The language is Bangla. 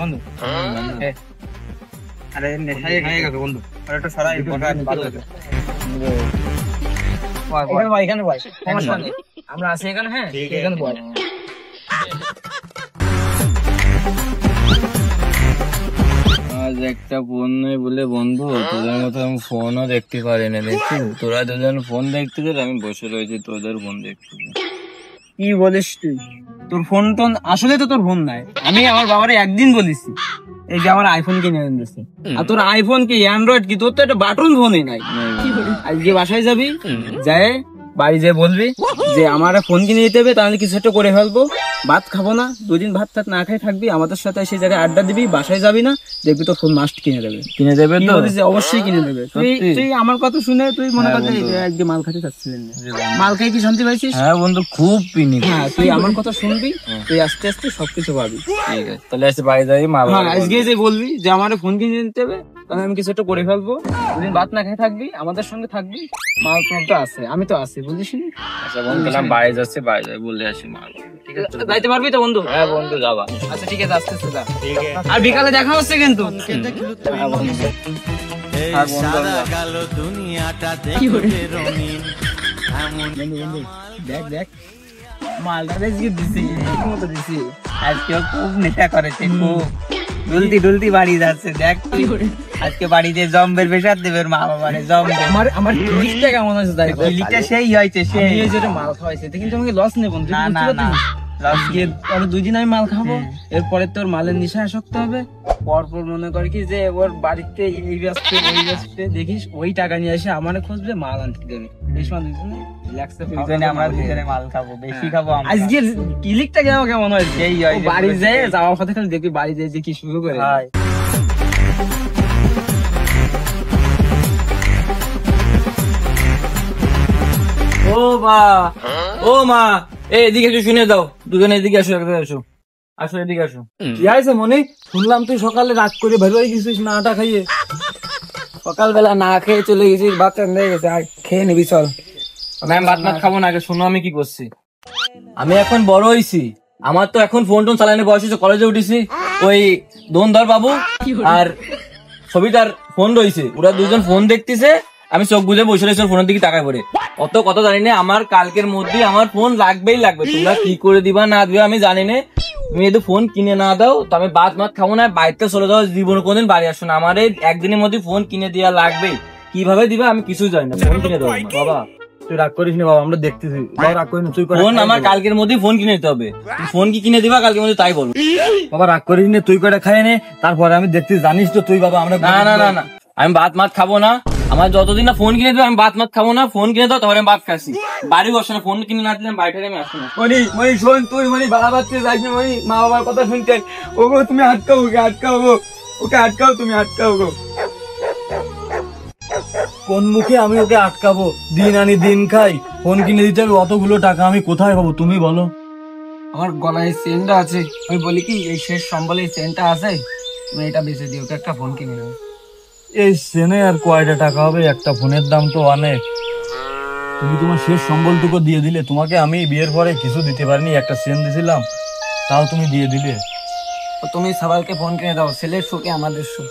বন্ধু? আরে নেশা হয়ে গেছে বন্ধু, একটা সারা এখানে বয়, সমস্যা নেই, আমরা আছি এখানে। হ্যাঁ এখানে বয়। আজ একটা ফোন নেই বলে বন্ধু তোদের মতো আমি ফোনও দেখতে পারি না। দেখছি তোরা দুজন ফোন দেখতে গেলে আমি বসে রয়েছি তোদের ফোন দেখতে। কি বলিস তুই? তোর ফোন তো আসলে তো তোর ফোন নাই। আমি আমার বাবারে একদিন বলেছি এই যে আমার আইফোন কিনে দিয়েছে, আর তোর আইফোন কি অ্যান্ড্রয়েড কি? তোর তো একটা বাটন ফোনই নাই। আজকে বাসায় যাবি, যায় বাড়ি যেয়ে বলবি যে আমার ফোন কিনে দিতে হবে, তাহলে কিছু একটা করে ফেলবো। ভাত খাবো না, দুদিন ভাত টাত না খাই থাকবি, আমাদের সাথে সেই জায়গায় আড্ডা দিবি, বাসায় যাবি না, দেখবি তোর ফোন মাস্ট কিনে দেবে। কিনে দেবে তো অবশ্যই কিনে দেবে। তুই আমার কথা শুনে তুই মনে করছিস একদিন মাল খাতে চাচ্ছিলেন, মাল খাই কি শান্তি পাইছিস? হ্যাঁ বন্ধু খুব পিনি। হ্যাঁ তুই আমার কথা শুনবি, তুই আস্তে আস্তে সবকিছু পাবি। ঠিক আছে তাহলে আজকে বাড়ি যাবি, মা আজকে যে বলবি যে আমার ফোন কিনে দিতে হবে, তাহলে আমি কিছু একটা করে ফেলবো। দুদিন ভাত না খাই থাকবি, আমাদের সঙ্গে থাকবি, মাল তো আছে, আমি তো আছি, বুঝিস? আচ্ছা বন্ধু বাইরে যাচ্ছে, বাইরে যাই বলে আসি মাল। ঠিক আছে যাইতে পারবি তো বন্ধু? হ্যাঁ বন্ধু যাবা। আচ্ছা ঠিক আছে আস্তে আস্তে যা, আর বিকালে দেখা হচ্ছে কিন্তু। দেখ দেখ মালটা দিছি, মতো দিছি, আজকে খুব নেশা করেছে, খুব ডুলতি ডুলতি বাড়ি যাচ্ছে। দেখ আজকে বাড়িতে জম্বের পেশার দেবে মা বাবারে। জম্বে আমার লিস্টটা কেমন আছে? তাই লিস্টটা সেই হয়েছে, সেই যেটা মাল খাওয়াইছে কিন্তু আমাকে লস নেই বন্ধু। না না না দুই দিন আমি মাল খাবো, এরপরে তোর মালের নেশা আসক্ত হবে। পরপর মনে করি কি যে ওর বাড়িতে এই ব্যস্ত ওই ব্যস্ত, দেখিস ওই টাকা নিয়ে এসে আমার খুঁজবে, মাল আনতে দেবে। আমরা দুজনে মাল খাবো, বেশি খাবো। আজকে ক্লিকটা কেমন হয়? সেই হয় বাড়ি যায় যাওয়ার কথা, খালি দেখবি বাড়ি যায় যে কি শুরু করে। ও মা, ও মা, এদিকে একটু শুনে দাও, দুজনে এদিকে আসো, একদিকে আসো, আসো এদিকে আসো। কি আছে মনে? শুনলাম তুই সকালে রাগ করে বের হয়ে গেছিস নাটা খাইয়ে। সকালবেলা না খেয়ে চলে গেছিস, বাচ্চা হয়ে গেছে, আর খেয়ে নিবি চল। আমি ভাত মাত খাবো না, আগে শোনো আমি কি করছি। আমি এখন বড় হয়েছি, আমার তো এখন ফোন টোন চালানোর বয়স হয়েছে, কলেজে উঠেছি। ওই ধনধর বাবু আর ছবিটার ফোন রয়েছে, ওরা দুজন ফোন দেখতেছে, আমি চোখ বুঝে বসে রয়েছি ফোনের দিকে তাকায় পড়ে। অত কথা জানি না, আমার কালকের মধ্যে আমার ফোন লাগবেই লাগবে। তোমরা কি করে দিবা না দিবা আমি জানি না, তুমি যদি ফোন কিনে না দাও তো আমি ভাত মাত খাবো না, বাড়িতে চলে যাও, জীবনে কোনদিন বাড়ি আসো না। আমার একদিনের মধ্যে ফোন কিনে দেওয়া লাগবে। কিভাবে দিবা আমি কিছুই জানি না, ফোন কিনে দাও বাবা। তুই রাগ করিস না বাবা, আমরা দেখতেছি। রাগ করিস না, তুই ফোন আমার কালকের মধ্যে ফোন কিনে দিতে হবে। ফোন কি কিনে দিবা কালকের মধ্যে তাই বলো বাবা। রাগ করিস না, তুই কয়টা খাই নে, তারপরে আমি দেখতেছি। জানিস তো তুই বাবা, আমরা না না না না আমি ভাত মাত খাবো না। আমার যতদিন না ফোন কিনে দেবো আমি ভাত মাত খাবো না। ফোন কিনে দাও তাহলে আমি ভাত খাচ্ছি, বাড়ি বসে না। ফোন কিনে না দিলে বাড়িতে আমি আসবো না। মনি শোন, তুই বাবা বাচ্চা যাইবি, মা বাবার কথা শুনতে। ওগো তুমি আটকাও, ওকে আটকাও গো, ওকে আটকাও, তুমি আটকাও গো। কোন মুখে আমি ওকে আটকাবো? দিন আনি দিন খাই, ফোন কিনে দিতে হবে, অতগুলো টাকা আমি কোথায় পাবো তুমি বলো? আমার গলায় চেনটা আছে, আমি বলি কি এই শেষ সম্বলে চেনটা আছে, তুমি এটা বেঁচে দিও, ওকে একটা ফোন কিনে দেবো। এই চেনে আর কয়টা টাকা হবে? একটা ফোনের দাম তো অনেক। তুমি তোমার শেষ সম্বলটুকু দিয়ে দিলে। তোমাকে আমি বিয়ের পরে কিছু দিতে পারিনি, একটা চেন দিয়েছিলাম, তাও তুমি দিয়ে দিলে। তুমি সবাইকে ফোন কিনে দাও, ছেলের সুখে আমাদের সুখ।